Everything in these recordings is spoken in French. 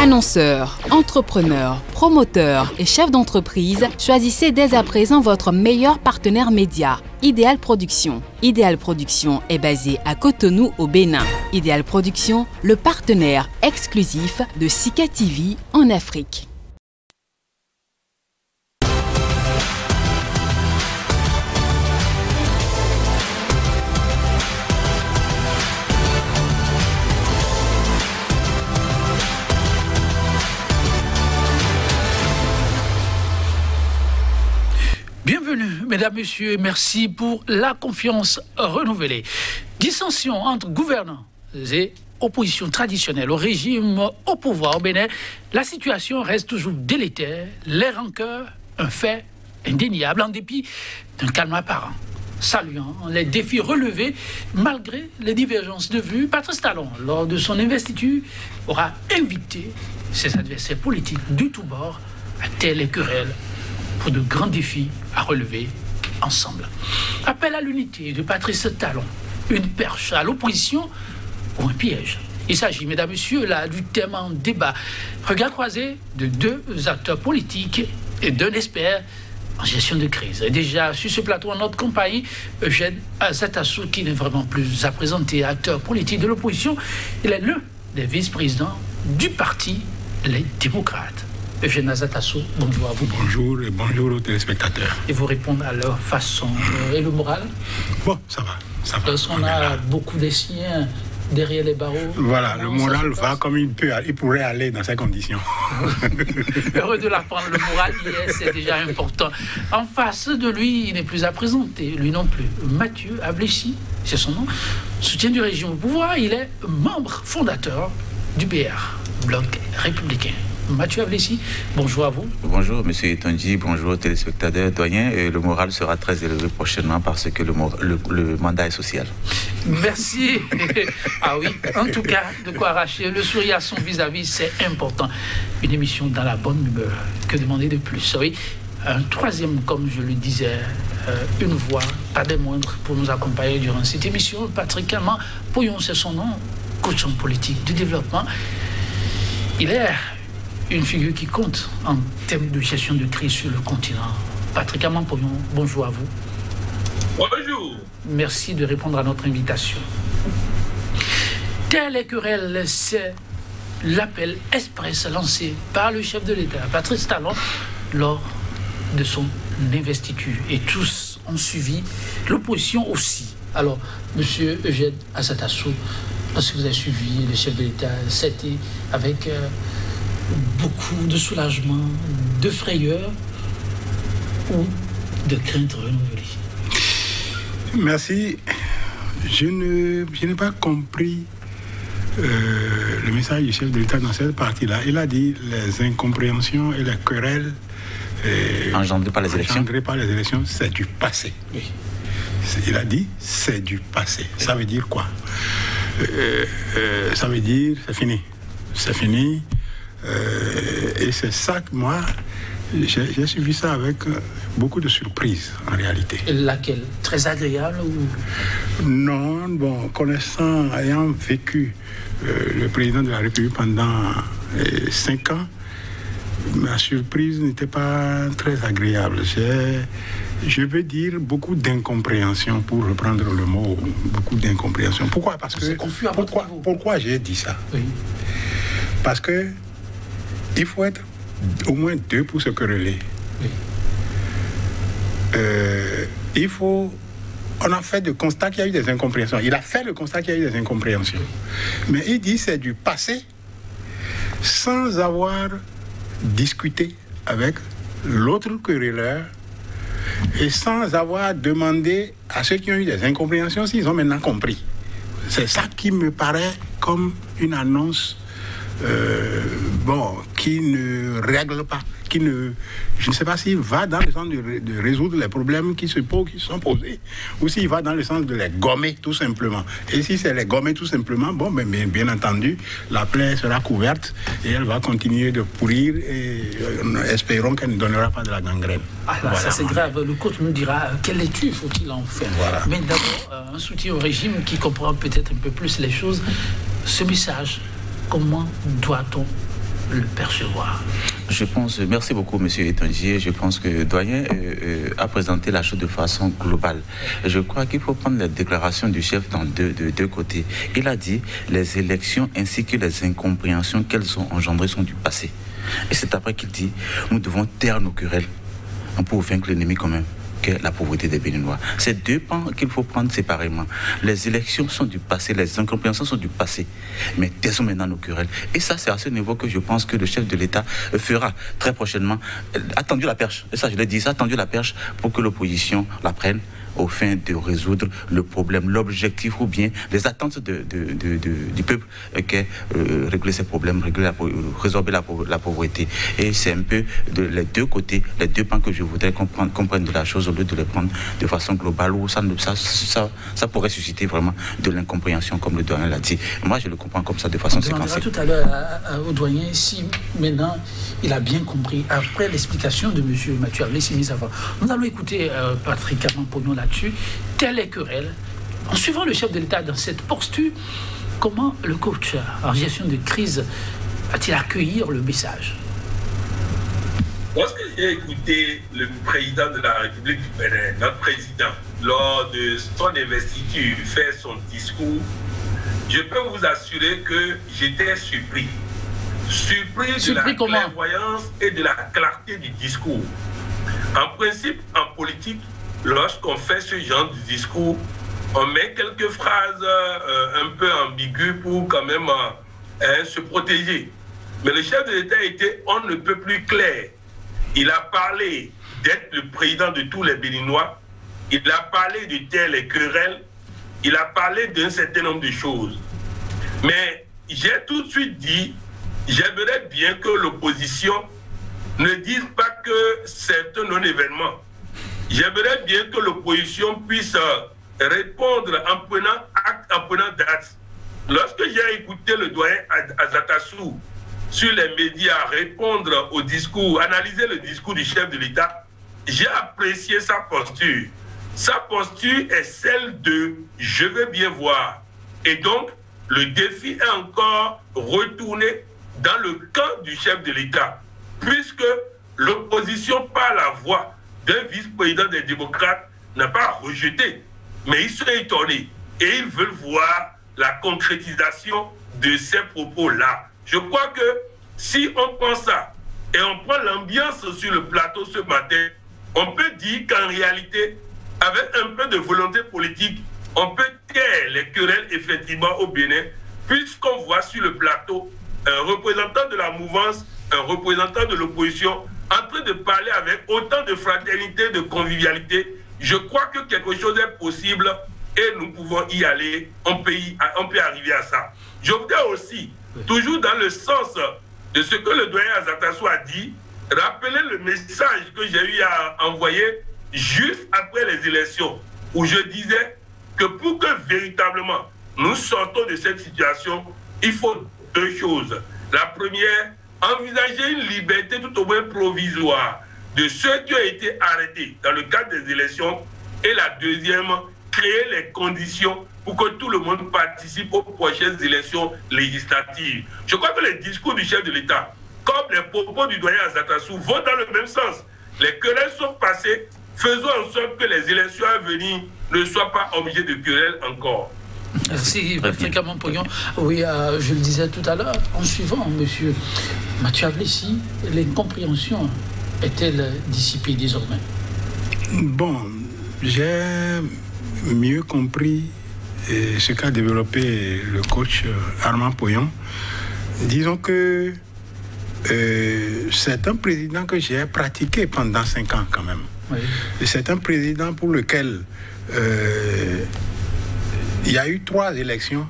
Annonceurs, entrepreneurs, promoteurs et chefs d'entreprise, choisissez dès à présent votre meilleur partenaire média, Idéal Production. Idéal Production est basé à Cotonou au Bénin. Idéal Production, le partenaire exclusif de Sika TV en Afrique. Bienvenue, mesdames, messieurs, et merci pour la confiance renouvelée. Dissension entre gouvernants et opposition traditionnelle au régime au pouvoir au Bénin, la situation reste toujours délétère, les rancœurs, un fait indéniable en dépit d'un calme apparent. Saluant les défis relevés malgré les divergences de vues, Patrice Talon, lors de son investiture, aura invité ses adversaires politiques de tous bords à taire les querelles pour de grands défis à relever ensemble. Appel à l'unité de Patrice Talon, une perche à l'opposition ou un piège. Il s'agit, mesdames, messieurs, là, du thème en débat. Regard croisé de deux acteurs politiques et d'un expert en gestion de crise. Et déjà, sur ce plateau, en notre compagnie, Eugène Azatassou, qui n'est vraiment plus à présenter, acteur politique de l'opposition. Il est l'un des vice-présidents du parti Les Démocrates. Eugène Azatassou, bonjour à vous. Bonjour et bonjour aux téléspectateurs. Et vous répondre à leur façon. Et le moral? Bon, ça va. Ça va. Parce qu'on a beaucoup de siens derrière les barreaux. Voilà, le moral va comme il peut, il pourrait aller dans ces conditions. Heureux de l'apprendre, le moral, c'est déjà important. En face de lui, il n'est plus à présenter, lui non plus. Mathieu Ablessi, c'est son nom, soutien du régime au pouvoir, il est membre fondateur du BR, Bloc républicain. Mathieu Ablessi, bonjour à vous. Bonjour, monsieur Etonji, bonjour aux téléspectateurs doyens. Le moral sera très élevé prochainement parce que le mandat est social. Merci. Ah oui, en tout cas, de quoi arracher le sourire à son vis-à-vis, c'est important. Une émission dans la bonne humeur. Que demander de plus? Oui, un troisième, comme je le disais, une voix, pas des moindres, pour nous accompagner durant cette émission. Patrick Amand Pouillon, c'est son nom, coach en politique de développement. Il est une figure qui compte en termes de gestion de crise sur le continent. Patrick Amand Pouillon, bonjour à vous. Bonjour. Merci de répondre à notre invitation. Telle est querelle, c'est l'appel express lancé par le chef de l'État, Patrice Talon, lors de son investiture. Et tous ont suivi, l'opposition aussi. Alors, monsieur Eugène Azatassou, parce que vous avez suivi le chef de l'État, c'était avec beaucoup de soulagement, de frayeur ou de crainte renouvelée. Merci. Je n'ai pas compris le message du chef de l'État dans cette partie-là. Il a dit les incompréhensions et les querelles engendrées par les élections, c'est du passé. Oui. Il a dit c'est du passé. Ça veut dire quoi? Ça veut dire c'est fini. C'est fini. Et c'est ça que moi, j'ai suivi ça avec beaucoup de surprises en réalité. Et laquelle? Très agréable ou... Non, bon, connaissant, ayant vécu le président de la République pendant 5 ans, ma surprise n'était pas très agréable. Je veux dire beaucoup d'incompréhension, pour reprendre le mot, beaucoup d'incompréhension. Pourquoi? Parce que pourquoi j'ai dit ça? Oui. Parce que il faut être au moins deux pour se quereller. Oui. On a fait le constat qu'il y a eu des incompréhensions. Il a fait le constat qu'il y a eu des incompréhensions. Oui. Mais il dit c'est du passé sans avoir discuté avec l'autre querelleur et sans avoir demandé à ceux qui ont eu des incompréhensions s'ils ont maintenant compris. C'est ça qui me paraît comme une annonce qui ne règle pas, je ne sais pas s'il va dans le sens de résoudre les problèmes qui sont posés, ou s'il va dans le sens de les gommer tout simplement. Et si c'est les gommer tout simplement, bien entendu, la plaie sera couverte et elle va continuer de pourrir et espérons qu'elle ne donnera pas de la gangrène. Ah là, voilà. Ça c'est grave. Le coach nous dira quelle étude faut-il en faire. Voilà. Mais d'abord, un soutien au régime qui comprend peut-être un peu plus les choses. Ce message, comment doit-on le percevoir? Je pense, merci beaucoup M. Etangier, je pense que Doyen a présenté la chose de façon globale. Je crois qu'il faut prendre la déclaration du chef de deux côtés. Il a dit les élections ainsi que les incompréhensions qu'elles ont engendrées sont du passé. Et c'est après qu'il dit nous devons taire nos querelles pour vaincre l'ennemi commun, que la pauvreté des Béninois. C'est deux pans qu'il faut prendre séparément. Les élections sont du passé, les incompréhensions sont du passé. Mais taisons maintenant nos querelles. Et ça, c'est à ce niveau que je pense que le chef de l'État fera très prochainement. Attendu la perche. Et ça, je l'ai dit, ça, attendu la perche pour que l'opposition la prenne au fin de résoudre le problème, l'objectif ou bien les attentes du peuple qu'est régler ces problèmes, résorber la pauvreté. Et c'est un peu les deux côtés, les deux pans que je voudrais qu'on prenne de la chose au lieu de les prendre de façon globale où ça pourrait susciter vraiment de l'incompréhension comme le doyen l'a dit. Moi je le comprends comme ça de façon séquentielle. On demandera tout à l'heure au doyen si maintenant il a bien compris après l'explication de M. Mathieu Ablé mis avant. Nous allons écouter Patrick Amampognon là-dessus, telle est querelle. En suivant le chef de l'État dans cette posture, comment le coach en gestion de crise a-t-il accueilli le message? Lorsque j'ai écouté le président de la République du Bénin, notre président, lors de son investiture, faire son discours, je peux vous assurer que j'étais surpris. Surpris de la clairvoyance et de la clarté du discours. En principe, en politique, lorsqu'on fait ce genre de discours, on met quelques phrases un peu ambiguës pour quand même se protéger. Mais le chef de l'État était on ne peut plus clair. Il a parlé d'être le président de tous les Béninois. Il a parlé de taire les querelles. Il a parlé d'un certain nombre de choses. Mais j'ai tout de suite dit, j'aimerais bien que l'opposition ne dise pas que c'est un non-événement. J'aimerais bien que l'opposition puisse répondre en prenant acte, en prenant date. Lorsque j'ai écouté le doyen Azatassou sur les médias répondre au discours, analyser le discours du chef de l'État, j'ai apprécié sa posture. Sa posture est celle de « je veux bien voir ». Et donc, le défi est encore retourné dans le camp du chef de l'État, puisque l'opposition, par la voix d'un vice-président des démocrates, n'a pas rejeté, mais ils sont étonnés et ils veulent voir la concrétisation de ces propos-là. Je crois que si on prend ça et on prend l'ambiance sur le plateau ce matin, on peut dire qu'en réalité, avec un peu de volonté politique, on peut taire les querelles effectivement au Bénin, puisqu'on voit sur le plateau un représentant de la mouvance, un représentant de l'opposition, en train de parler avec autant de fraternité, de convivialité. Je crois que quelque chose est possible et nous pouvons y aller, on peut arriver à ça. Je voudrais aussi, toujours dans le sens de ce que le doyen Azatassou a dit, rappeler le message que j'ai eu à envoyer juste après les élections, où je disais que pour que véritablement nous sortons de cette situation, il faut deux choses. La première, envisager une liberté tout au moins provisoire de ceux qui ont été arrêtés dans le cadre des élections. Et la deuxième, créer les conditions pour que tout le monde participe aux prochaines élections législatives. Je crois que les discours du chef de l'État, comme les propos du doyen Azatassou, vont dans le même sens. Les querelles sont passées. Faisons en sorte que les élections à venir ne soient pas objets de querelles encore. Merci, Patrick Amampognon. Oui, je le disais tout à l'heure, en suivant M. Mathieu Ablé, l'incompréhension est-elle dissipée désormais? Bon, j'ai mieux compris ce qu'a développé le coach Amampognon. Disons que c'est un président que j'ai pratiqué pendant 5 ans quand même. Oui. C'est un président pour lequel il y a eu 3 élections,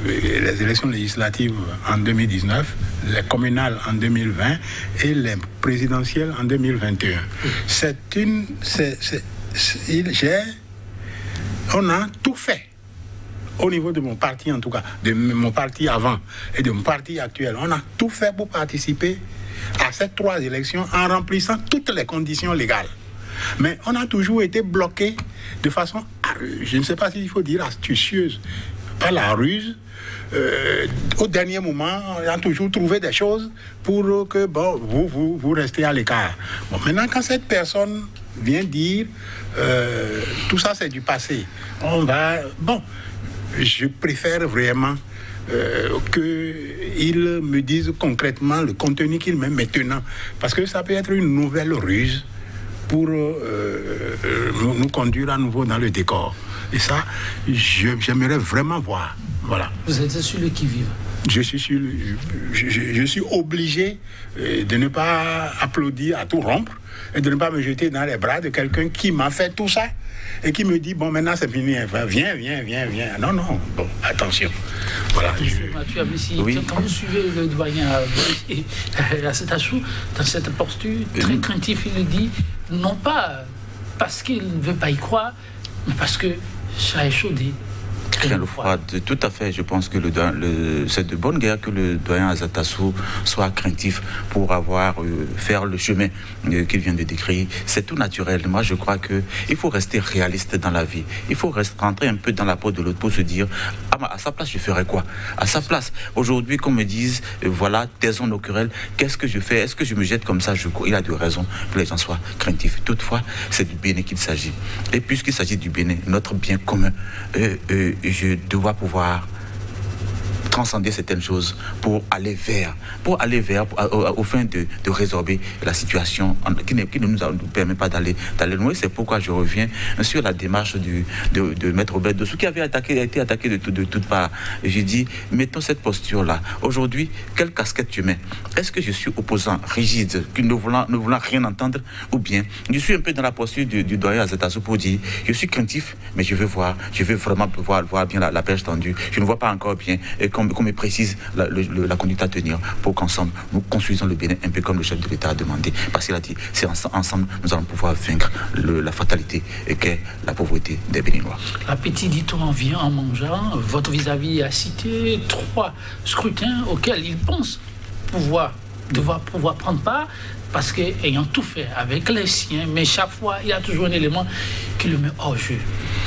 les élections législatives en 2019, les communales en 2020 et les présidentielles en 2021. On a tout fait au niveau de mon parti, en tout cas, de mon parti avant et de mon parti actuel. On a tout fait pour participer à ces 3 élections en remplissant toutes les conditions légales. Mais on a toujours été bloqué de façon, je ne sais pas s'il faut dire astucieuse, par la ruse, au dernier moment, on a toujours trouvé des choses pour que bon, vous restez à l'écart. Bon, maintenant, quand cette personne vient dire tout ça c'est du passé, on va... Bon, je préfère vraiment qu'il me dise concrètement le contenu qu'il met maintenant. Parce que ça peut être une nouvelle ruse pour nous conduire à nouveau dans le décor. Et ça, j'aimerais vraiment voir. Voilà. Vous êtes celui qui vive. Je suis obligé de ne pas applaudir à tout rompre et de ne pas me jeter dans les bras de quelqu'un qui m'a fait tout ça et qui me dit, bon, maintenant c'est fini, viens. Non, bon, attention. Voilà. Mathieu Ablissi, oui. Quand vous suivez le doyen à cet assaut, dans cette posture très craintif, il le dit, non pas parce qu'il ne veut pas y croire, mais parce que ça a échaudé. Craint le froid. Tout à fait. Je pense que c'est de bonne guerre que le doyen Azatassou soit craintif pour faire le chemin qu'il vient de décrire. C'est tout naturel. Moi, je crois qu'il faut rester réaliste dans la vie. Il faut rentrer un peu dans la peau de l'autre pour se dire, à sa place, je ferais quoi? À sa place, aujourd'hui, qu'on me dise, voilà, taisons nos querelles, qu'est-ce que je fais? Est-ce que je me jette comme ça? Il a de raison que les gens soient craintifs. Toutefois, c'est du Bénin qu'il s'agit. Et puisqu'il s'agit du Bénin, notre bien commun, je dois pouvoir transcender certaines choses pour aller vers au fin de résorber la situation qui ne nous permet pas d'aller loin. C'est pourquoi je reviens sur la démarche de Maître Robert Dossou qui avait été attaqué de toutes parts. Et j'ai dit, mettons cette posture-là. Aujourd'hui, quelle casquette tu mets? Est-ce que je suis opposant, rigide, ne voulant rien entendre, ou bien je suis un peu dans la posture du doyen Azatassou pour dire, je suis craintif, mais je veux vraiment voir bien la perche tendue. Je ne vois pas encore bien et qu'on me précise la conduite à tenir pour qu'ensemble nous construisons le Bénin un peu comme le chef de l'État a demandé. Parce qu'il a dit, c'est ensemble nous allons pouvoir vaincre la fatalité qu'est la pauvreté des Béninois. L'appétit, dit-on, en vient en mangeant. Votre vis-à-vis a cité 3 scrutins auxquels il pense devoir pouvoir prendre part, parce qu'ayant tout fait avec les siens, mais chaque fois, il y a toujours un élément qui le met hors jeu.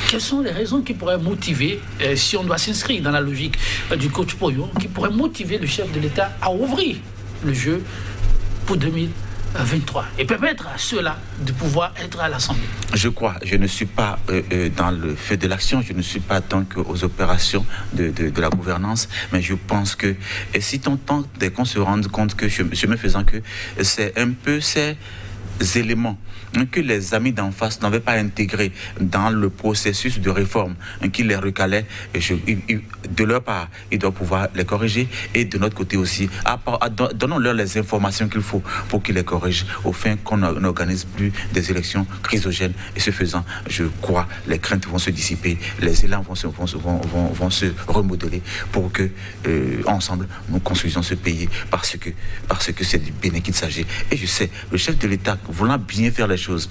Quelles sont les raisons qui pourraient motiver, si on doit s'inscrire dans la logique du coach Poyon, qui pourraient motiver le chef de l'État à ouvrir le jeu pour 2023 et permettre à ceux-là de pouvoir être à l'Assemblée? Je ne suis pas dans le fait de l'action, je ne suis pas donc aux opérations de la gouvernance, mais je pense que si tant est qu'on se rende compte que, chemin faisant, que c'est un peu ces éléments que les amis d'en face n'avaient pas intégrés dans le processus de réforme qui les recalait, de leur part, ils doivent pouvoir les corriger, et de notre côté aussi, donnons-leur les informations qu'il faut pour qu'ils les corrigent, au fin qu'on n'organise plus des élections chrysogènes. Et ce faisant, je crois, les craintes vont se dissiper, les élans vont se remodeler pour que, ensemble, nous construisons ce pays, parce que c'est du Bénin qu'il s'agit. Et je sais, le chef de l'État, voulant bien faire les choses,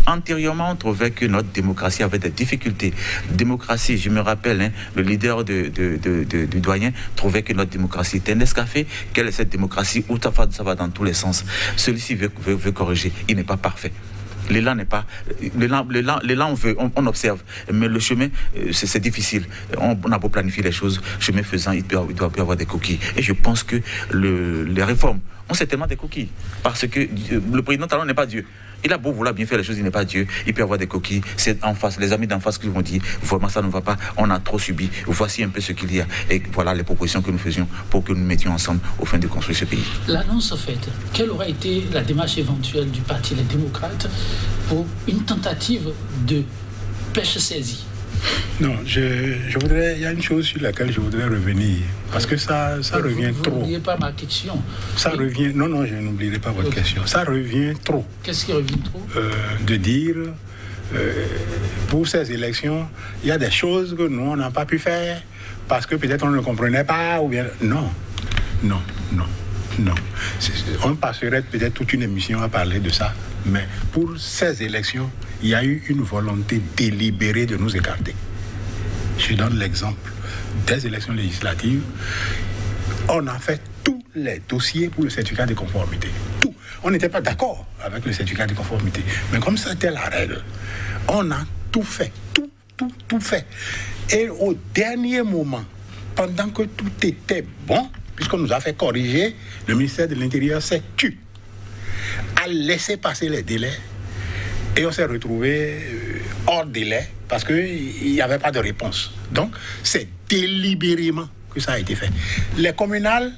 antérieurement, on trouvait que notre démocratie avait des difficultés. Démocratie, je me rappelle, le leader du doyen trouvait que notre démocratie était un escafé. Quelle est cette démocratie où ça va dans tous les sens? Celui-ci veut corriger. Il n'est pas parfait. L'élan n'est pas... L'élan, on observe. Mais le chemin, c'est difficile. On a beau planifier les choses, chemin faisant, il doit y avoir des coquilles. Et je pense que les réformes ont certainement des coquilles. Parce que le président Talon n'est pas Dieu. Il a beau vouloir bien faire les choses, il n'est pas Dieu. Il peut y avoir des coquilles. C'est en face, les amis d'en face qui vont dire, vraiment ça ne va pas, on a trop subi. Voici un peu ce qu'il y a. Et voilà les propositions que nous faisions pour que nous mettions ensemble au fin de construire ce pays. L'annonce faite, quelle aurait été la démarche éventuelle du Parti Les Démocrates pour une tentative de pêche saisie? Non, je voudrais... Il y a une chose sur laquelle je voudrais revenir, parce que ça revient trop. Vous n'oubliez pas ma question. Ça revient... Non, je n'oublierai pas votre question. Ça revient trop. Qu'est-ce qui revient trop? De dire, pour ces élections, il y a des choses que nous, on n'a pas pu faire, parce que peut-être on ne comprenait pas, ou bien... Non. On passerait peut-être toute une émission à parler de ça, mais pour ces élections, il y a eu une volonté délibérée de nous écarter. Je donne l'exemple des élections législatives. On a fait tous les dossiers pour le certificat de conformité. Tout. On n'était pas d'accord avec le certificat de conformité. Mais comme c'était la règle, on a tout fait. Tout fait. Et au dernier moment, pendant que tout était bon, puisqu'on nous a fait corriger, le ministère de l'Intérieur s'est tué, a laissé passer les délais, et on s'est retrouvé hors délai parce qu'il n'y avait pas de réponse. Donc, c'est délibérément que ça a été fait. Les communales,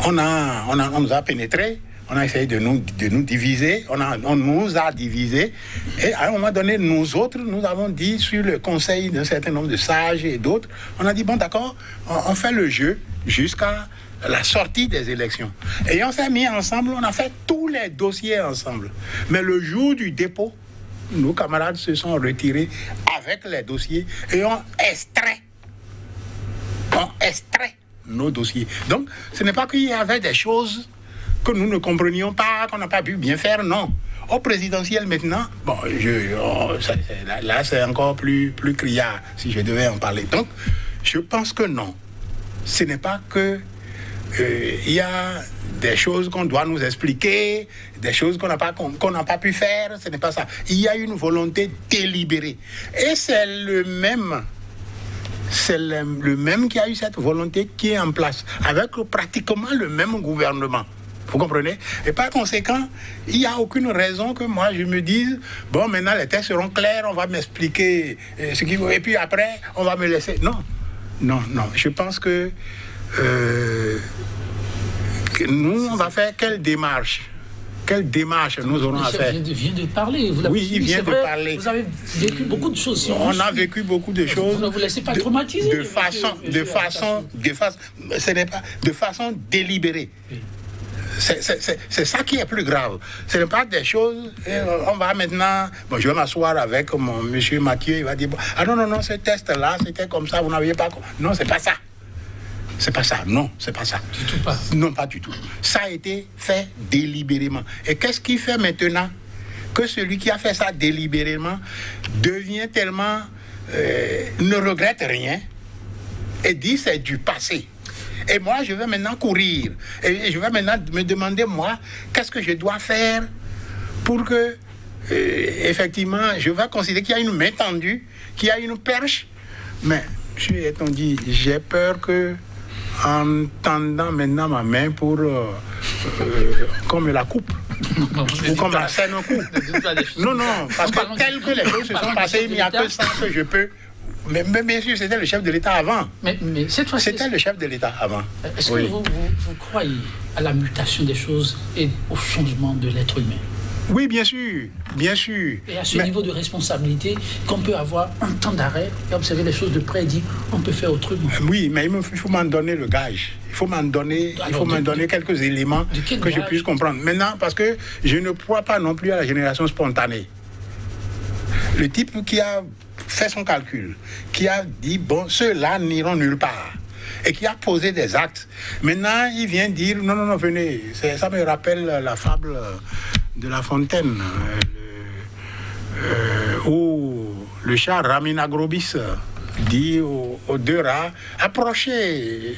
on nous a pénétrés, on a essayé de nous diviser, on nous a divisés, et à un moment donné, nous autres, nous avons dit, sur le conseil d'un certain nombre de sages et d'autres, on a dit, bon d'accord, on fait le jeu jusqu'à la sortie des élections. Et on s'est mis ensemble, on a fait tous les dossiers ensemble. Mais le jour du dépôt, nos camarades se sont retirés avec les dossiers et ont extrait nos dossiers. Donc, ce n'est pas qu'il y avait des choses que nous ne comprenions pas, qu'on n'a pas pu bien faire, non. Au présidentiel maintenant, bon, là c'est encore plus criard si je devais en parler. Donc, je pense que non. Ce n'est pas que il y a des choses qu'on doit nous expliquer, des choses qu'on n'a pas pu faire, ce n'est pas ça. Il y a une volonté délibérée. Et c'est le même qui a eu cette volonté qui est en place, avec pratiquement le même gouvernement. Vous comprenez? Et par conséquent, il n'y a aucune raison que moi je me dise, bon, maintenant les textes seront clairs, on va m'expliquer ce qu'il faut, et puis après, on va me laisser. Non. Je pense que nous, on va faire quelle démarche nous aurons à faire? Il vient de parler. Oui, il vient de parler. Vous avez vécu beaucoup de choses. On a vécu beaucoup de choses. Vous ne vous laissez pas traumatiser. De façon délibérée. Oui. C'est ça qui est plus grave. Ce n'est pas des choses. On va maintenant. Bon, je vais m'asseoir avec mon monsieur Mathieu. Il va dire, ah non, ce test-là, c'était comme ça, vous n'aviez pas. Non, c'est pas ça. C'est pas ça, non, c'est pas ça. Du tout pas. Non, pas du tout. Ça a été fait délibérément. Et qu'est-ce qui fait maintenant que celui qui a fait ça délibérément devient tellement... ne regrette rien et dit c'est du passé. Et moi, je vais maintenant courir. Et je vais maintenant me demander, moi, qu'est-ce que je dois faire pour que, effectivement, je vais considérer qu'il y a une main tendue, qu'il y a une perche. Mais, j'ai peur que, en tendant maintenant ma main pour qu'on me la coupe, ou qu'on me la scène un coup. Non, parce que tel que les choses se sont passées, il n'y a que ça que je peux... Mais bien sûr, c'était le chef de l'État avant. Mais cette fois-ci... C'était le chef de l'État avant. Est-ce que vous croyez à la mutation des choses et au changement de l'être humain? Oui, bien sûr, bien sûr. Et à ce niveau de responsabilité, qu'on peut avoir un temps d'arrêt et observer les choses de près et dire on peut faire autrement. Oui, mais il faut m'en donner le gage. Il faut m'en donner quelques éléments que je puisse comprendre. Maintenant, parce que je ne crois pas non plus à la génération spontanée. Le type qui a fait son calcul, qui a dit, bon, ceux-là n'iront nulle part, et qui a posé des actes. Maintenant, il vient dire, non, venez. Ça me rappelle la fable de La Fontaine, où le chat Raminagrobis dit aux deux rats, approchez,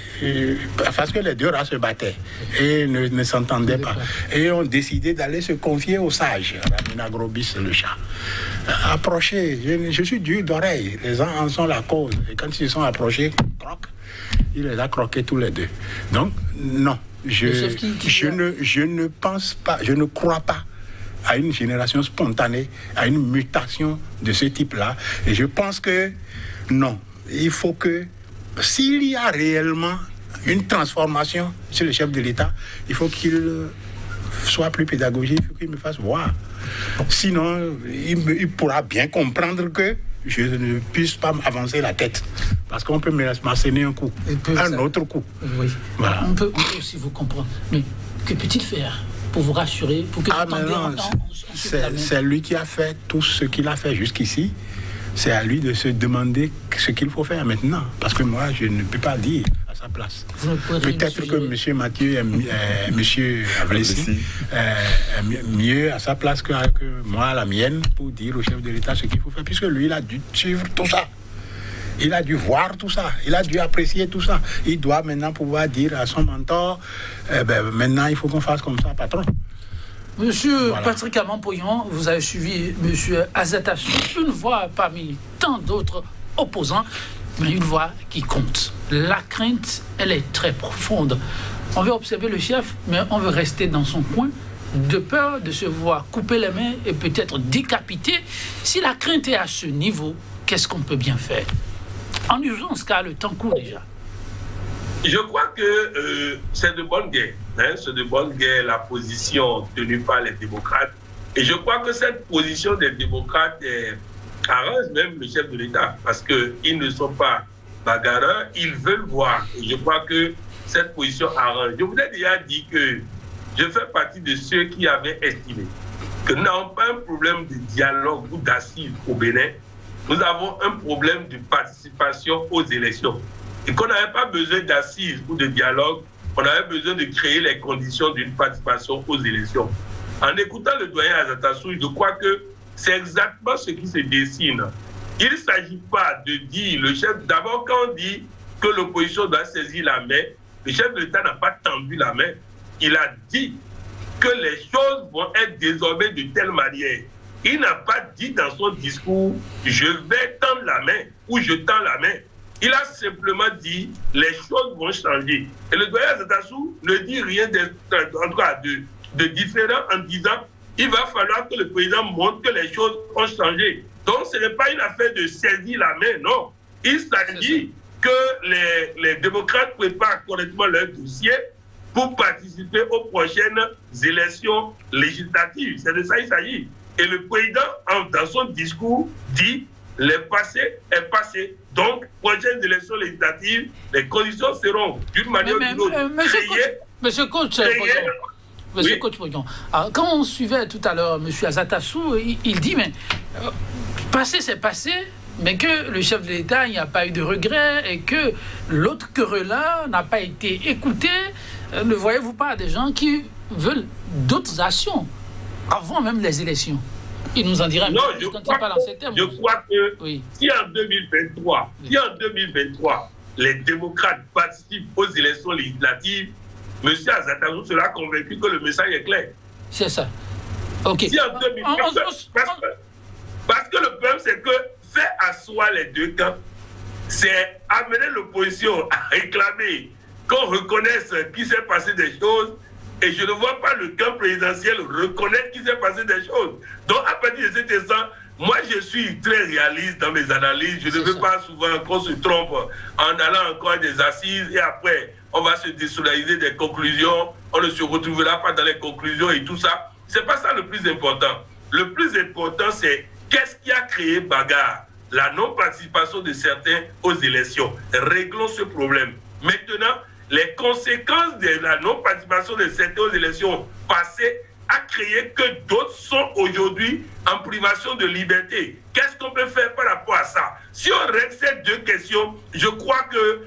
parce que les deux rats se battaient et ne s'entendaient pas. Et ont décidé d'aller se confier au sage, Raminagrobis, le chat. Approchez, je suis dur d'oreille, les gens en sont la cause. Et quand ils se sont approchés, croc, il les a croqués tous les deux. Donc, non, je ne pense pas, je ne crois pas à une génération spontanée, à une mutation de ce type-là. Et je pense que non, il faut que, s'il y a réellement une transformation chez le chef de l'État, il faut qu'il soit plus pédagogique, il faut qu'il me fasse voir. Sinon, il pourra bien comprendre que je ne puisse pas avancer la tête. Parce qu'on peut m'asséner un coup, autre coup. Oui. Voilà. On peut aussi vous comprendre. Mais que peut-il faire pour vous rassurer, pour que c'est lui qui a fait tout ce qu'il a fait jusqu'ici. C'est à lui de se demander ce qu'il faut faire maintenant. Parce que moi, je ne peux pas dire à sa place. Peut-être que M. Mathieu et M. Avlessi mieux à sa place que moi, à la mienne, pour dire au chef de l'État ce qu'il faut faire. Puisque lui, il a dû suivre tout ça. Il a dû voir tout ça. Il a dû apprécier tout ça. Il doit maintenant pouvoir dire à son mentor, maintenant, il faut qu'on fasse comme ça, patron. Monsieur Patrick Amampoyon, vous avez suivi Monsieur Azata, une voix parmi tant d'autres opposants, mais une voix qui compte. La crainte, elle est très profonde. On veut observer le chef, mais on veut rester dans son coin, de peur de se voir couper les mains et peut-être décapité. Si la crainte est à ce niveau, qu'est-ce qu'on peut bien faire? En urgence, car le temps court déjà. Je crois que c'est de bonne guerre. Hein, c'est de bonne guerre la position tenue par les démocrates. Et je crois que cette position des démocrates arrange même le chef de l'État parce qu'ils ne sont pas bagarreurs, ils veulent voir. Et je crois que cette position arrange. Je vous ai déjà dit que je fais partie de ceux qui avaient estimé que nous n'avons pas un problème de dialogue ou d'assises au Bénin. Nous avons un problème de participation aux élections. Et qu'on n'avait pas besoin d'assises ou de dialogue, on avait besoin de créer les conditions d'une participation aux élections. En écoutant le doyen Azatassou, je crois que c'est exactement ce qui se dessine. Il ne s'agit pas de dire, le chef, d'abord quand on dit que l'opposition doit saisir la main, le chef de l'État n'a pas tendu la main. Il a dit que les choses vont être désormais de telle manière. Il n'a pas dit dans son discours « je vais tendre la main » ou « je tends la main ». Il a simplement dit « les choses vont changer ». Et le doyen Azatassou ne dit rien de différent en disant « il va falloir que le président montre que les choses ont changé ». Donc ce n'est pas une affaire de saisir la main, non. Il s'agit que les démocrates préparent correctement leur dossier pour participer aux prochaines élections législatives. C'est de ça qu'il s'agit. Et le président, dans son discours, dit « le passé est passé ». Donc, prochaines élections législatives, les conditions seront d'une manière ou d'une autre créées. Monsieur Coach, quand on suivait tout à l'heure M. Azatassou, il dit « mais passé c'est passé ». Mais que le chef de l'État, il n'y a pas eu de regret et que l'autre querelleur n'a pas été écouté. Ne voyez-vous pas des gens qui veulent d'autres actions avant même les élections? Il nous en dirait. Non, je crois que oui. Si en 2023, les démocrates participent aux élections législatives, M. Azatassou sera convaincu que le message est clair. C'est ça. Ok. Si en 2023, parce que le problème, c'est que faire asseoir les deux camps, c'est amener l'opposition à réclamer qu'on reconnaisse qu'il s'est passé des choses, et je ne vois pas le camp présidentiel reconnaître qu'il s'est passé des choses. Donc à partir de cet instant, moi je suis très réaliste dans mes analyses, je ne veux pas souvent qu'on se trompe en allant encore à des assises et après on va se désolidariser des conclusions, on ne se retrouvera pas dans les conclusions et tout ça. C'est pas ça le plus important. Le plus important c'est qu'est-ce qui a créé bagarre? La non-participation de certains aux élections. Réglons ce problème. Maintenant, les conséquences de la non-participation de certains aux élections passées a créé que d'autres sont aujourd'hui en privation de liberté. Qu'est-ce qu'on peut faire par rapport à ça? Si on règle ces deux questions, je crois que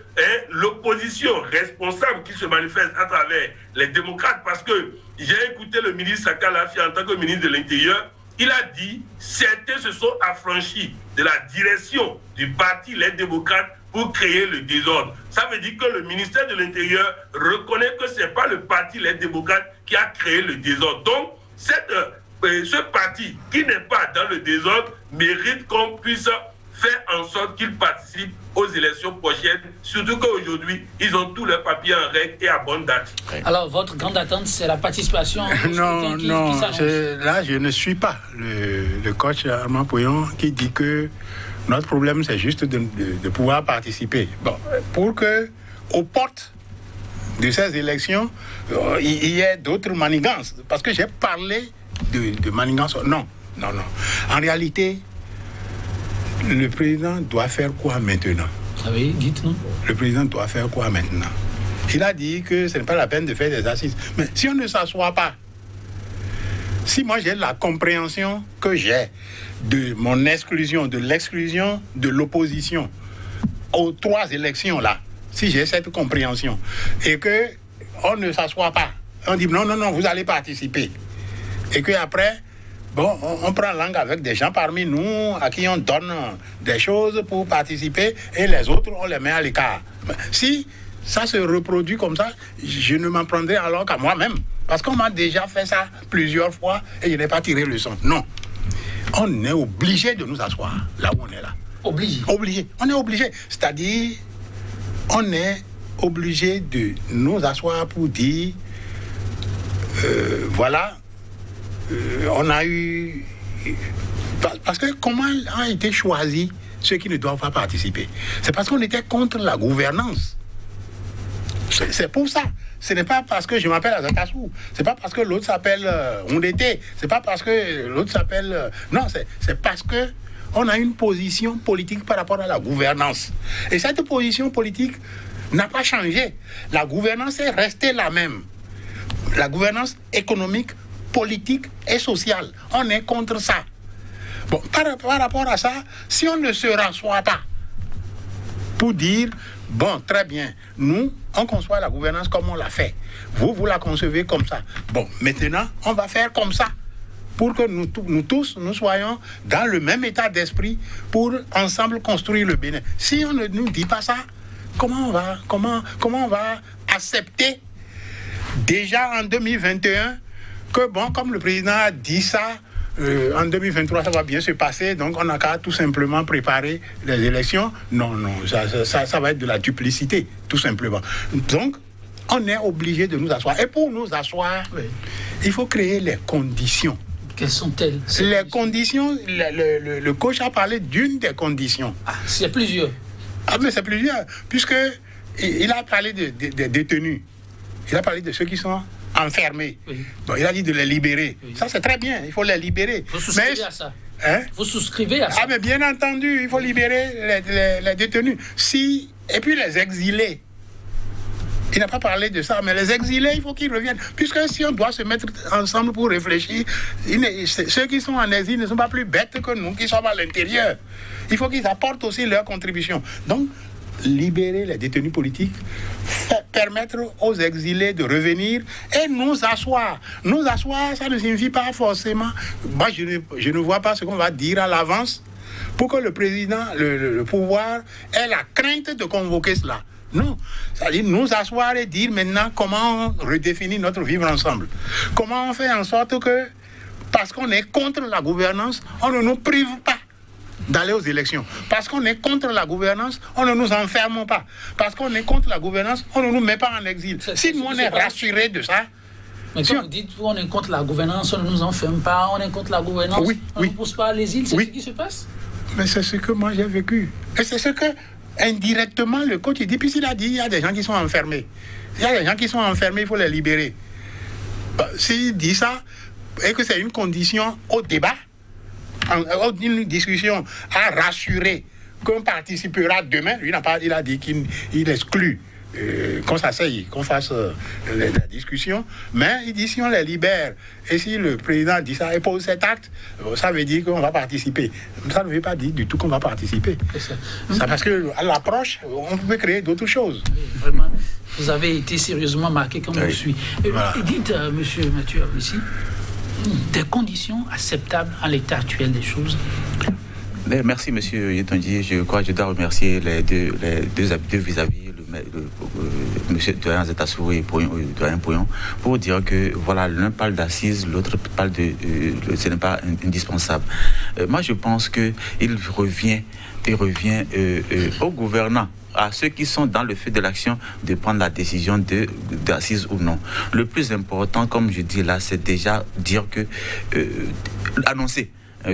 l'opposition responsable qui se manifeste à travers les démocrates, parce que j'ai écouté le ministre Saka Lafi en tant que ministre de l'Intérieur, il a dit certains se sont affranchis de la direction du parti Les Démocrates pour créer le désordre. Ça veut dire que le ministère de l'Intérieur reconnaît que ce n'est pas le parti Les Démocrates qui a créé le désordre. Donc, ce parti qui n'est pas dans le désordre mérite qu'on puisse faire en sorte qu'il participe aux élections prochaines, surtout qu'aujourd'hui, ils ont tous leurs papiers en règle et à bonne date. Alors, votre grande attente, c'est la participation Non, là, je ne suis pas le coach Armand Pouillon qui dit que notre problème, c'est juste de pouvoir participer. Bon, pour que, aux portes de ces élections, il y ait d'autres manigances. Parce que j'ai parlé de manigances. Non. En réalité, le président doit faire quoi maintenant? Ah oui, dites-nous. Le président doit faire quoi maintenant? Il a dit que ce n'est pas la peine de faire des assises. Mais si on ne s'assoit pas, si moi j'ai la compréhension que j'ai de mon exclusion, de l'exclusion de l'opposition aux 3 élections là, si j'ai cette compréhension et que on ne s'assoit pas, on dit non, vous allez participer. Et qu'après, bon, on prend langue avec des gens parmi nous à qui on donne des choses pour participer et les autres, on les met à l'écart. Si ça se reproduit comme ça, je ne m'en prendrai alors qu'à moi-même. Parce qu'on m'a déjà fait ça plusieurs fois et je n'ai pas tiré le son. Non. On est obligé de nous asseoir là où on est là. Obligé. Obligé. On est obligé. C'est-à-dire, on est obligé de nous asseoir pour dire, voilà, on a eu... Parce que comment a été choisi ceux qui ne doivent pas participer? C'est parce qu'on était contre la gouvernance. C'est pour ça. Ce n'est pas parce que je m'appelle Azatassou. C'est pas parce que l'autre s'appelle Ondete. C'est pas parce que l'autre s'appelle... non, c'est parce que on a une position politique par rapport à la gouvernance. Et cette position politique n'a pas changé. La gouvernance est restée la même. La gouvernance économique, politique et sociale. On est contre ça. Bon, par rapport à ça, si on ne se rassoit pas pour dire, bon, très bien, nous, on conçoit la gouvernance comme on l'a fait. Vous la concevez comme ça. Bon, maintenant, on va faire comme ça pour que nous tous, nous soyons dans le même état d'esprit pour ensemble construire le Bénin. Si on ne nous dit pas ça, comment on va accepter déjà en 2021 que, bon, comme le président a dit ça, en 2023, ça va bien se passer, donc on n'a qu'à tout simplement préparer les élections. Non, ça va être de la duplicité, tout simplement. Donc, on est obligé de nous asseoir. Et pour nous asseoir, oui, il faut créer les conditions. Quelles sont-elles? Les conditions, le coach a parlé d'une des conditions. Ah, c'est plusieurs. Ah, mais c'est plusieurs, puisqu'il a parlé des détenus. Il a parlé de ceux qui sont enfermés. Oui. Bon, il a dit de les libérer. Oui. Ça, c'est très bien, il faut les libérer. Vous souscrivez à ça? Hein? Vous souscrivez à ça? Ah, mais bien entendu, il faut libérer les détenus. Et puis les exilés. Il n'a pas parlé de ça, mais les exilés, il faut qu'ils reviennent. Puisque si on doit se mettre ensemble pour réfléchir, ceux qui sont en exil ne sont pas plus bêtes que nous qui sommes à l'intérieur. Il faut qu'ils apportent aussi leur contribution. Donc, libérer les détenus politiques, permettre aux exilés de revenir et nous asseoir. Nous asseoir, ça ne signifie pas forcément... Moi, je ne vois pas ce qu'on va dire à l'avance pour que le président, le pouvoir, ait la crainte de convoquer cela. Non, c'est-à-dire nous asseoir et dire maintenant comment on redéfinit notre vivre ensemble. Comment on fait en sorte que, parce qu'on est contre la gouvernance, on ne nous prive pas d'aller aux élections. Parce qu'on est contre la gouvernance, on ne nous enferme pas. Parce qu'on est contre la gouvernance, on ne nous met pas en exil. Si nous, on est rassurés de ça... Mais quand vous dites on est contre la gouvernance, on ne nous enferme pas, on est contre la gouvernance, on ne nous pousse pas à l'exil, c'est ce qui se passe? Mais c'est ce que moi j'ai vécu. Et c'est ce que... indirectement, le coach, il dit, puisqu'il a dit, il y a des gens qui sont enfermés. Il y a des gens qui sont enfermés, il faut les libérer. S'il dit ça, et que c'est une condition au débat, une discussion à rassurer qu'on participera demain, lui n'a pas, il a dit qu'il exclut qu'on s'asseye, qu'on fasse la discussion, mais il dit si on les libère, et si le président dit ça et pose cet acte, ça veut dire qu'on va participer. Ça ne veut pas dire du tout qu'on va participer. Ça, parce qu'à l'approche, on peut créer d'autres choses. Oui, vraiment, vous avez été sérieusement marqué comme je suis. Voilà. Dites, monsieur Mathieu, ici, des conditions acceptables à l'état actuel des choses. Merci, monsieur Yetonji. Je crois que je dois remercier les deux vis-à-vis, monsieur Doyen Azatassou et Doyen Pouillon, pour dire que voilà, l'un parle d'assises, l'autre parle de ce n'est pas indispensable. Moi, je pense qu'il revient aux gouvernants, à ceux qui sont dans le feu de l'action, de prendre la décision d'assises ou non. Le plus important, comme je dis là, c'est déjà dire que annoncer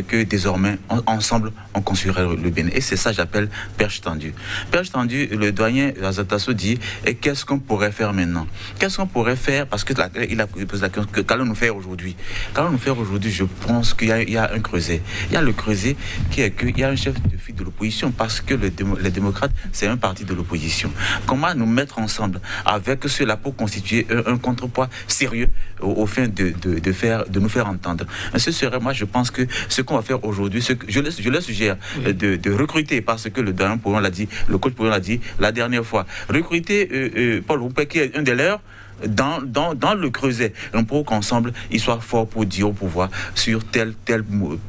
que désormais, ensemble, on construirait le Bénin. Et c'est ça que j'appelle perche tendue. Perche tendue, le doyen Azatassou dit, et qu'est-ce qu'on pourrait faire maintenant? Qu'est-ce qu'on pourrait faire? Parce qu'il a posé la question, qu'allons-nous faire aujourd'hui? Qu'allons-nous faire aujourd'hui? Je pense qu'il y a un creuset. Il y a le creuset qui est qu'il y a un chef de file de l'opposition, parce que les démocrates, c'est un parti de l'opposition. Comment nous mettre ensemble avec ceux-là pour constituer un contrepoids sérieux au fin de nous faire entendre? Ce serait, moi, je pense que ce qu'on va faire aujourd'hui, je le suggère de recruter, parce que le doyen Pouillon l'a dit, le coach Pouillon l'a dit la dernière fois, recruter Paul Roupé, qui est un des leurs, dans le creuset, pour qu'ensemble ils soient forts pour dire au pouvoir sur tel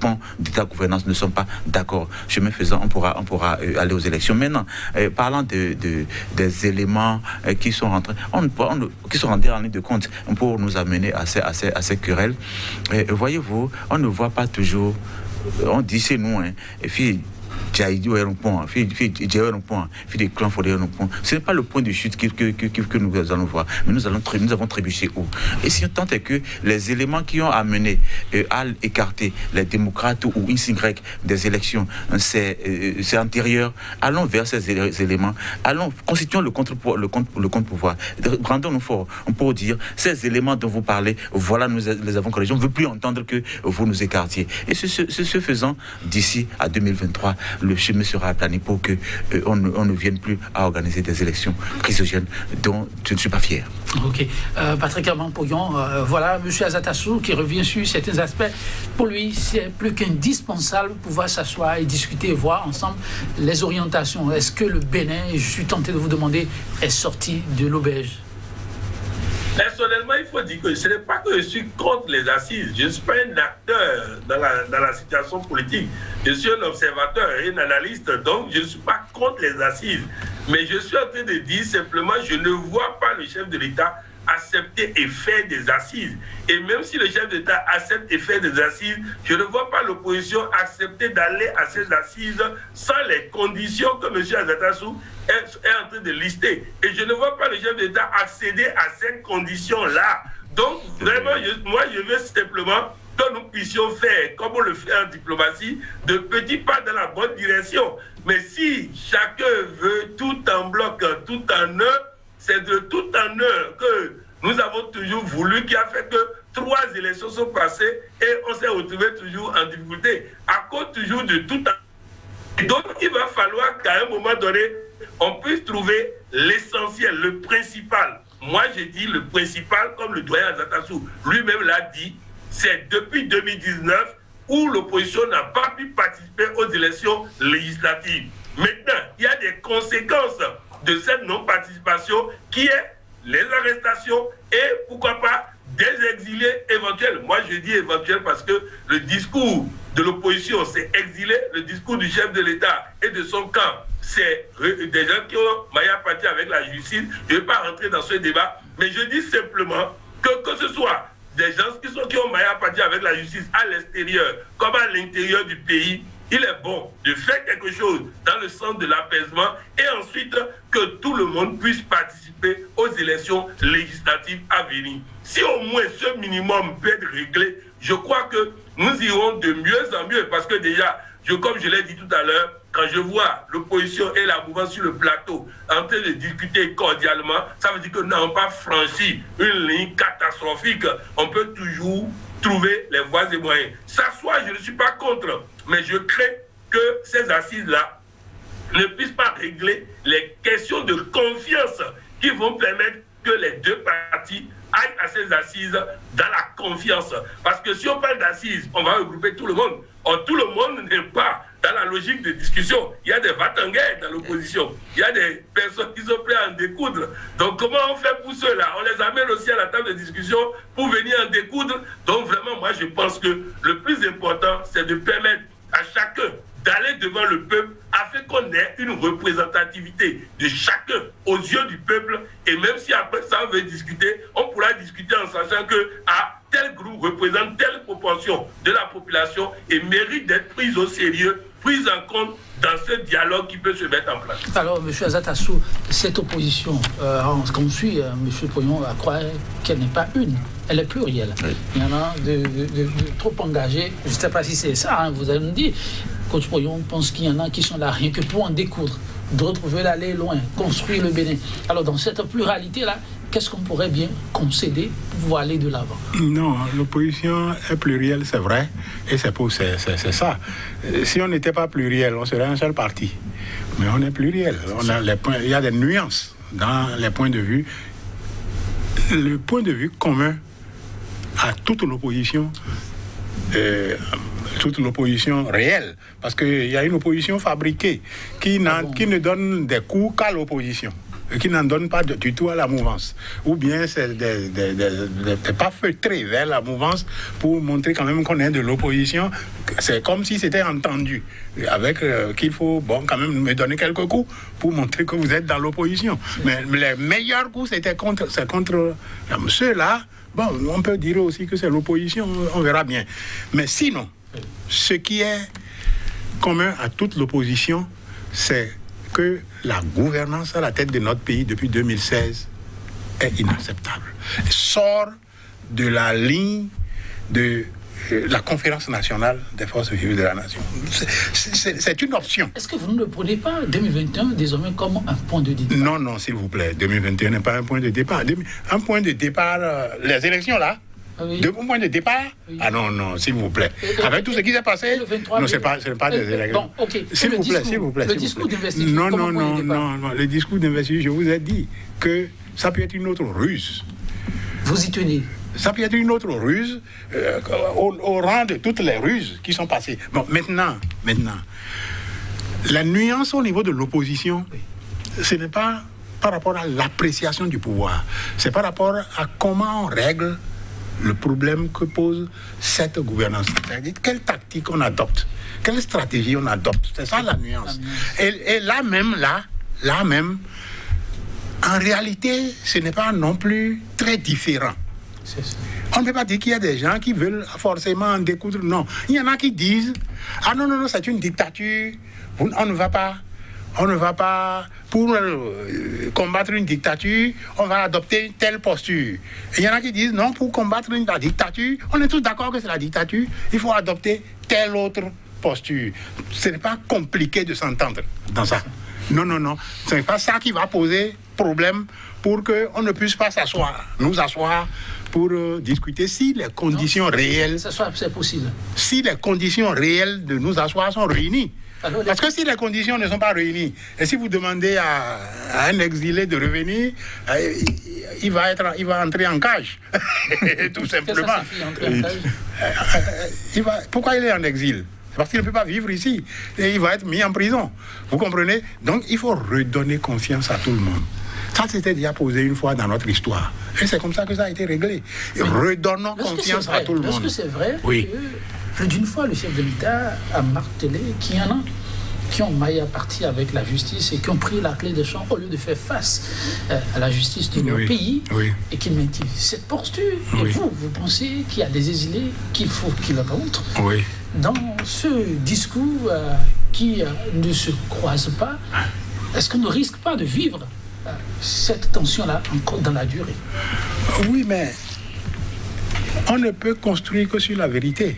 pan d'état de gouvernance ne sont pas d'accord. Chemin faisant, on pourra aller aux élections. Maintenant, parlant des éléments qui sont rentrés, qui sont rentrés en ligne de compte pour nous amener à ces querelles, voyez-vous, on ne voit pas toujours, on dit chez nous, et puis Ce n'est pas le point de chute que nous allons voir, mais nous avons trébuché où? Et si tant est que les éléments qui ont amené à écarter les démocrates ou X, Y des élections, c'est antérieur, allons vers ces éléments, constituons le contre-pouvoir. Rendons-nous fort pour dire, ces éléments dont vous parlez, voilà, nous les avons corrigés, on ne veut plus entendre que vous nous écartiez. Et ce faisant, d'ici à 2023, le chemin sera aplani pour qu'on ne vienne plus à organiser des élections chrysogènes dont je ne suis pas fier. Ok. Patrick Aman-Poyon, voilà, M. Azatassou qui revient sur certains aspects. Pour lui, c'est plus qu'indispensable de pouvoir s'asseoir et discuter et voir ensemble les orientations. Est-ce que le Bénin, je suis tenté de vous demander, est sorti de l'auberge? Personnellement, il faut dire que ce n'est pas que je suis contre les assises. Je ne suis pas un acteur dans la situation politique. Je suis un observateur et un analyste, donc je ne suis pas contre les assises. Mais je suis en train de dire simplement, je ne vois pas le chef de l'État accepter et faire des assises. Et même si le chef d'État accepte et fait des assises, je ne vois pas l'opposition accepter d'aller à ces assises sans les conditions que M. Azatassou est en train de lister. Et je ne vois pas le chef d'État accéder à ces conditions-là. Donc, vraiment, moi, je veux simplement que nous puissions faire, comme on le fait en diplomatie, de petits pas dans la bonne direction. Mais si chacun veut tout en bloc, tout en un, c'est de tout en un que nous avons toujours voulu, qui a fait que 3 élections sont passées et on s'est retrouvé toujours en difficulté, à cause toujours de tout en un. Donc il va falloir qu'à un moment donné, on puisse trouver l'essentiel, le principal. Moi j'ai dit le principal, comme le doyen Azatassou lui-même l'a dit, c'est depuis 2019 où l'opposition n'a pas pu participer aux élections législatives. Maintenant, il y a des conséquences de cette non-participation qui est les arrestations et pourquoi pas des exilés éventuels. Moi je dis éventuels parce que le discours de l'opposition c'est exilé, le discours du chef de l'État et de son camp c'est des gens qui ont maillé parti avec la justice. Je ne vais pas rentrer dans ce débat, mais je dis simplement que ce soit des gens qui ont maillé parti avec la justice à l'extérieur comme à l'intérieur du pays, il est bon de faire quelque chose dans le sens de l'apaisement et ensuite que tout le monde puisse participer aux élections législatives à venir. Si au moins ce minimum peut être réglé, je crois que nous irons de mieux en mieux parce que déjà, comme je l'ai dit tout à l'heure, quand je vois l'opposition et la mouvance sur le plateau en train de discuter cordialement, ça veut dire que nous n'avons pas franchi une ligne catastrophique. On peut toujours trouver les voies et moyens. S'asseoir, je ne suis pas contre, mais je crains que ces assises-là ne puissent pas régler les questions de confiance qui vont permettre que les deux parties aillent à ces assises dans la confiance. Parce que si on parle d'assises, on va regrouper tout le monde. Or, tout le monde n'est pas dans la logique de discussion. Il y a des va-t-en-guerre dans l'opposition. Il y a des personnes qui sont prêtes à en découdre. Donc, comment on fait pour ceux-là? On les amène aussi à la table de discussion pour venir en découdre. Donc, vraiment, moi, je pense que le plus important, c'est de permettre à chacun d'aller devant le peuple afin qu'on ait une représentativité de chacun aux yeux du peuple. Et même si après ça, on veut discuter, on pourra discuter en sachant que tel groupe représente telle proportion de la population et mérite d'être prise au sérieux, prise en compte dans ce dialogue qui peut se mettre en place. Alors, M. Azatassou, cette opposition, qu'on suit, M. Poyon croit qu'elle n'est pas une, elle est plurielle. Oui. Il y en a de trop engagés. Je ne sais pas si c'est ça, hein, vous allez me dire. Coach Poyon pense qu'il y en a qui sont là rien que pour en découdre. D'autres veulent aller loin, construire le Bénin. Alors, dans cette pluralité-là, qu'est-ce qu'on pourrait bien concéder pour pouvoir aller de l'avant? Non, l'opposition est plurielle, c'est vrai, et c'est ça. Si on n'était pas pluriel, on serait un seul parti. Mais on est pluriel. Il y a des nuances dans les points de vue. Le point de vue commun à toute l'opposition, réelle, parce qu'il y a une opposition fabriquée qui ne donne des coups qu'à l'opposition, qui n'en donne pas du tout à la mouvance, ou bien c'est des pas feutrés vers la mouvance pour montrer quand même qu'on est de l'opposition. C'est comme si c'était entendu, avec qu'il faut quand même me donner quelques coups pour montrer que vous êtes dans l'opposition. Mais les meilleurs coups, c'est contre ceux-là. Bon, on peut dire aussi que c'est l'opposition, on verra bien. Mais sinon, ce qui est commun à toute l'opposition, c'est que la gouvernance à la tête de notre pays depuis 2016 est inacceptable. Elle sort de la ligne de la conférence nationale des forces vives de la nation. C'est une option. Est-ce que vous ne le prenez pas 2021 désormais comme un point de départ? Non, non, s'il vous plaît. 2021 n'est pas un point de départ. Un point de départ, les élections là, oui. De point de départ, oui. Ah non, non, s'il vous plaît. Avec tout ce qui s'est passé, non, ce n'est pas des élections. Bon, ok. S'il vous plaît, s'il vous plaît. Le discours d'investiture. Non, non, non, non. Le discours d'investiture, je vous ai dit que ça peut être une autre ruse. Vous y tenez? Ça peut être une autre ruse au rang de toutes les ruses qui sont passées. Bon, maintenant, la nuance au niveau de l'opposition, oui. Ce n'est pas par rapport à l'appréciation du pouvoir, c'est par rapport à comment on règle le problème que pose cette gouvernance. C'est-à-dire quelle tactique on adopte, quelle stratégie on adopte. C'est ça la nuance. Et là même, en réalité, ce n'est pas non plus très différent. On ne peut pas dire qu'il y a des gens qui veulent forcément en découdre. Non. Il y en a qui disent « Ah non, non, non, c'est une dictature. On ne va pas pour combattre une dictature, on va adopter telle posture. » Et il y en a qui disent « Non, pour combattre la dictature, on est tous d'accord que c'est la dictature, il faut adopter telle autre posture. » Ce n'est pas compliqué de s'entendre dans ça. Non, non, non. Ce n'est pas ça qui va poser problème pour qu'on ne puisse pas nous asseoir pour discuter si les conditions réelles... C'est possible. Si les conditions réelles de nous asseoir sont réunies. Parce que si les conditions ne sont pas réunies, et si vous demandez à un exilé de revenir, il va entrer en cage. Tout simplement. Pourquoi il est en exil? Parce qu'il ne peut pas vivre ici. Et il va être mis en prison. Vous comprenez? Donc il faut redonner confiance à tout le monde. Ça, c'était déjà posé une fois dans notre histoire. Et c'est comme ça que ça a été réglé. Redonnons confiance à tout le monde. Est-ce que c'est vrai? Oui. Plus d'une fois, le chef de l'État a martelé qu'il y en a qui ont maillé à partir avec la justice et qui ont pris la clé de champ au lieu de faire face à la justice de nos pays et qui maintiennent cette posture. Et vous pensez qu'il y a des exilés qu'il faut qu'ils rentrent dans ce discours qui ne se croise pas? Est-ce qu'on ne risque pas de vivre cette tension-là encore dans la durée? Oui, mais on ne peut construire que sur la vérité.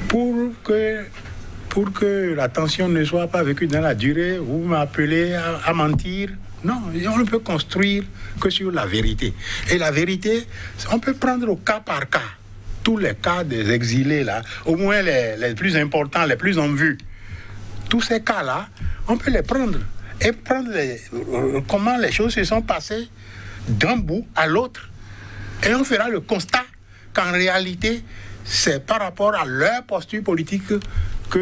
Pour que la tension ne soit pas vécue dans la durée, vous m'appelez à mentir. Non, on ne peut construire que sur la vérité. Et la vérité, on peut prendre au cas par cas. Tous les cas des exilés, là, au moins les plus importants, les plus en vue. Tous ces cas-là, on peut les prendre. Et prendre comment les choses se sont passées d'un bout à l'autre. Et on fera le constat qu'en réalité, c'est par rapport à leur posture politique qu'on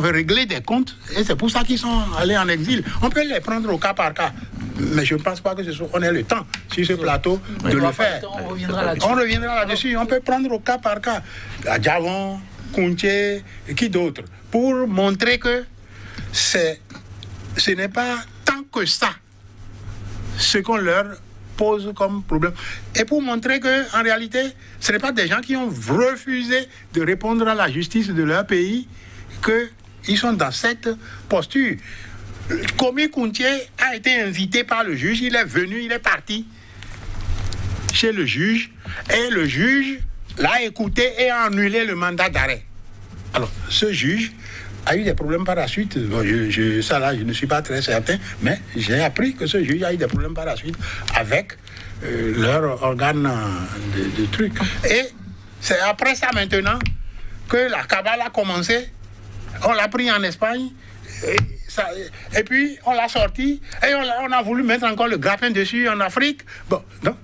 veut régler des comptes. Et c'est pour ça qu'ils sont allés en exil. On peut les prendre au cas par cas. Mais je ne pense pas qu'on ait le temps sur ce plateau de le faire. On reviendra là-dessus. On reviendra là-dessus. On peut prendre au cas par cas. Djavon, Kounché, qui d'autre, pour montrer que ce n'est pas tant que ça ce qu'on leur pose comme problème. Et pour montrer qu'en réalité, ce n'est pas des gens qui ont refusé de répondre à la justice de leur pays qu'ils sont dans cette posture. Komi Kounché a été invité par le juge, il est venu, il est parti chez le juge, et le juge l'a écouté et a annulé le mandat d'arrêt. Alors, ce juge a eu des problèmes par la suite. Bon, ça là, je ne suis pas très certain, mais j'ai appris que ce juge a eu des problèmes par la suite avec leur organe de trucs. Et c'est après ça maintenant que la cabale a commencé. On l'a pris en Espagne, et puis on l'a sorti, et on a voulu mettre encore le grappin dessus en Afrique. Bon, donc,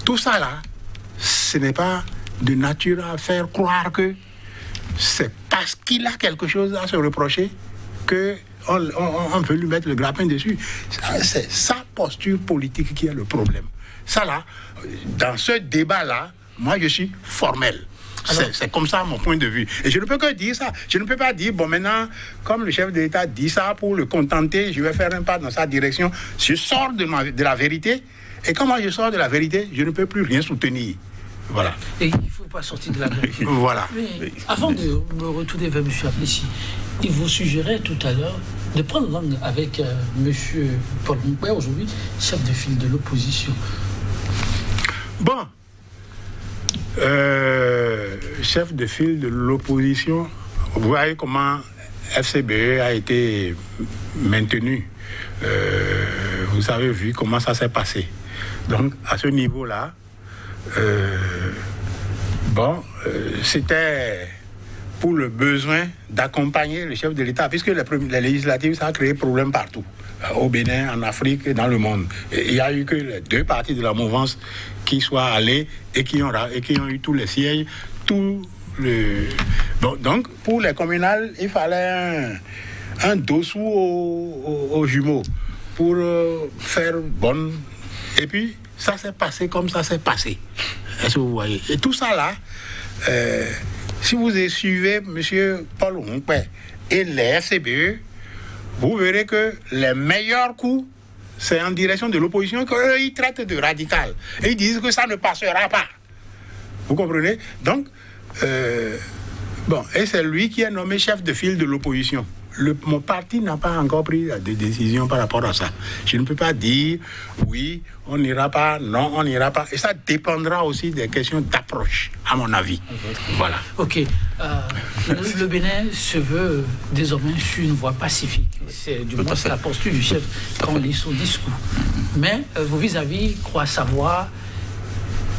tout ça là, ce n'est pas de nature à faire croire que c'est parce qu'il a quelque chose à se reprocher qu'on veut lui mettre le grappin dessus. C'est sa posture politique qui est le problème. Ça là, dans ce débat-là, moi je suis formel. C'est comme ça mon point de vue. Et je ne peux que dire ça. Je ne peux pas dire, bon maintenant, comme le chef de l'État dit ça pour le contenter, je vais faire un pas dans sa direction. Je sors de la vérité. Et quand moi je sors de la vérité, je ne peux plus rien soutenir. Voilà. Et il ne faut pas sortir de la grève. Voilà. Mais avant de me retourner vers M. Aflessi, il vous suggérait tout à l'heure de prendre langue avec M. Paul Moukoué, aujourd'hui chef de file de l'opposition. Bon. Chef de file de l'opposition, vous voyez comment FCBE a été maintenu. Vous avez vu comment ça s'est passé. Donc, à ce niveau-là, c'était pour le besoin d'accompagner le chef de l'État, puisque les législatives, ça a créé problème partout, au Bénin, en Afrique et dans le monde. Et il n'y a eu que les deux partis de la mouvance qui soient allés et qui ont eu tous les sièges, donc, pour les communales, il fallait un dessous aux jumeaux pour faire bonne. Et puis, ça s'est passé comme ça s'est passé. Est-ce que vous voyez? Et tout ça là, si vous suivez M. Paul Moukoué et les FCBE, vous verrez que les meilleurs coups, c'est en direction de l'opposition qu'eux, ils traitent de radical. Et ils disent que ça ne passera pas. Vous comprenez? Donc, et c'est lui qui est nommé chef de file de l'opposition. Mon parti n'a pas encore pris de décision par rapport à ça. Je ne peux pas dire oui, on n'ira pas, non, on n'ira pas. Et ça dépendra aussi des questions d'approche, à mon avis. Voilà. Ok. Le Bénin se veut désormais sur une voie pacifique. C'est du moins la posture du chef quand on lit son discours. Mais vos vis-à-vis croient savoir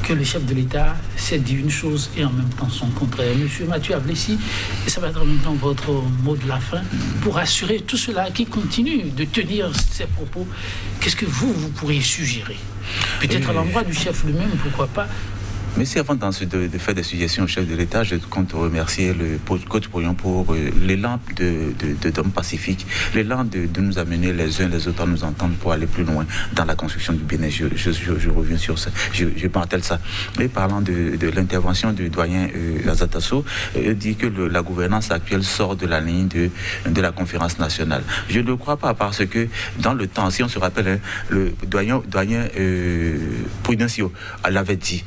que le chef de l'État s'est dit une chose et en même temps son contraire. Monsieur Mathieu Aflessi, et ça va être en même temps votre mot de la fin, pour assurer tout cela qui continue de tenir ses propos, qu'est-ce que vous pourriez suggérer? Peut-être à l'endroit du chef lui-même, pourquoi pas? Mais si avant de faire des suggestions au chef de l'État, je compte remercier le coach Pouillon pour l'élan d'homme pacifique, l'élan de nous amener les uns les autres à nous entendre pour aller plus loin dans la construction du Bénin. Je reviens sur ça, je martèle ça. Et parlant de l'intervention du doyen Azatasso, il dit que la gouvernance actuelle sort de la ligne de la conférence nationale. Je ne crois pas, parce que dans le temps, si on se rappelle, le doyen Prudencio l'avait dit,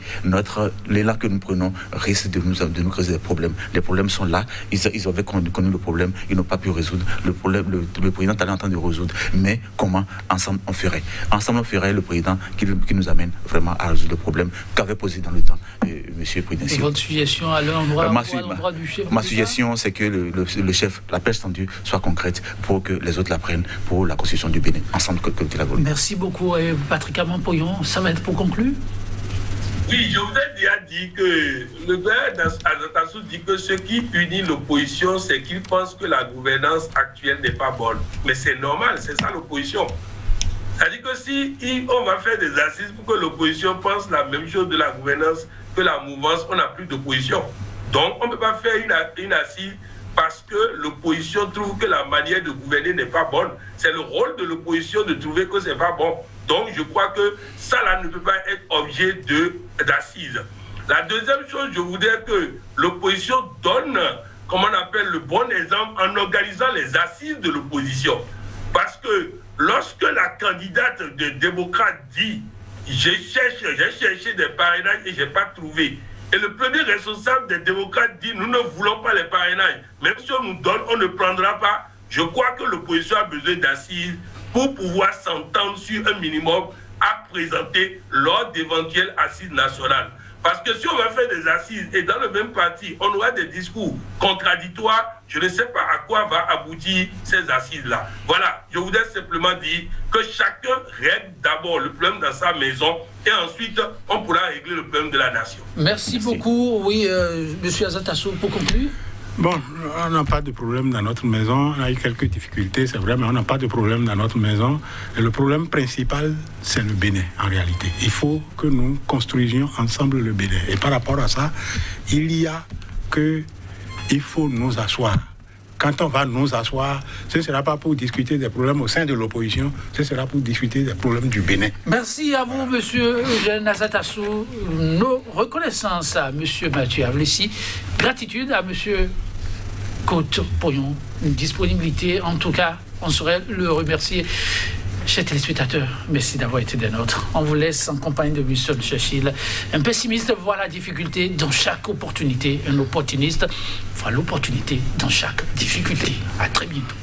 l'élan que nous prenons risque de nous causer des problèmes. Les problèmes sont là, ils avaient connu le problème, ils n'ont pas pu résoudre. Le problème, le président est en train de résoudre. Mais comment? Ensemble on ferait. Ensemble on ferait le président qui nous amène vraiment à résoudre le problème qu'avait posé dans le temps M. Prudencio. Votre suggestion à l'endroit du chef? Ma suggestion, c'est que le chef, la pêche tendue, soit concrète pour que les autres la prennent pour la construction du Bénin. Ensemble que la volonté. Merci beaucoup. Et Patrick Amampoyon, ça va être pour conclure? Oui, je vous ai déjà dit que le gouvernement Azatasso dit que ce qui unit l'opposition, c'est qu'il pense que la gouvernance actuelle n'est pas bonne. Mais c'est normal, c'est ça l'opposition. C'est-à-dire que si on va faire des assises pour que l'opposition pense la même chose de la gouvernance que la mouvance, on n'a plus d'opposition. Donc on ne peut pas faire une assise parce que l'opposition trouve que la manière de gouverner n'est pas bonne. C'est le rôle de l'opposition de trouver que ce n'est pas bon. Donc je crois que ça là ne peut pas être objet d'assises. La deuxième chose, je voudrais que l'opposition donne, comment on appelle, le bon exemple en organisant les assises de l'opposition. Parce que lorsque la candidate des démocrates dit « j'ai cherché des parrainages et je n'ai pas trouvé », et le premier responsable des démocrates dit « nous ne voulons pas les parrainages, même si on nous donne, on ne prendra pas », je crois que l'opposition a besoin d'assises pour pouvoir s'entendre sur un minimum à présenter lors d'éventuelles assises nationales. Parce que si on va faire des assises et dans le même parti, on aura des discours contradictoires, je ne sais pas à quoi va aboutir ces assises-là. Voilà, je voudrais simplement dire que chacun règle d'abord le problème dans sa maison et ensuite on pourra régler le problème de la nation. Merci beaucoup. Oui, M. Azatasso, pour conclure. Bon, on n'a pas de problème dans notre maison. On a eu quelques difficultés, c'est vrai, mais on n'a pas de problème dans notre maison. Et le problème principal, c'est le Bénin, en réalité. Il faut que nous construisions ensemble le Bénin. Et par rapport à ça, il faut nous asseoir. Quand on va nous asseoir, ce ne sera pas pour discuter des problèmes au sein de l'opposition, ce sera pour discuter des problèmes du Bénin. Merci à vous, M. Eugène Azatasso. Nos reconnaissances à M. Mathieu Aflessi. Gratitude à M. Côte Pouillon. Une disponibilité, en tout cas, on saurait le remercier. Chers téléspectateurs, merci d'avoir été des nôtres. On vous laisse en compagnie de Winston Churchill. Un pessimiste voit la difficulté dans chaque opportunité. Un opportuniste voit l'opportunité dans chaque difficulté. À très bientôt.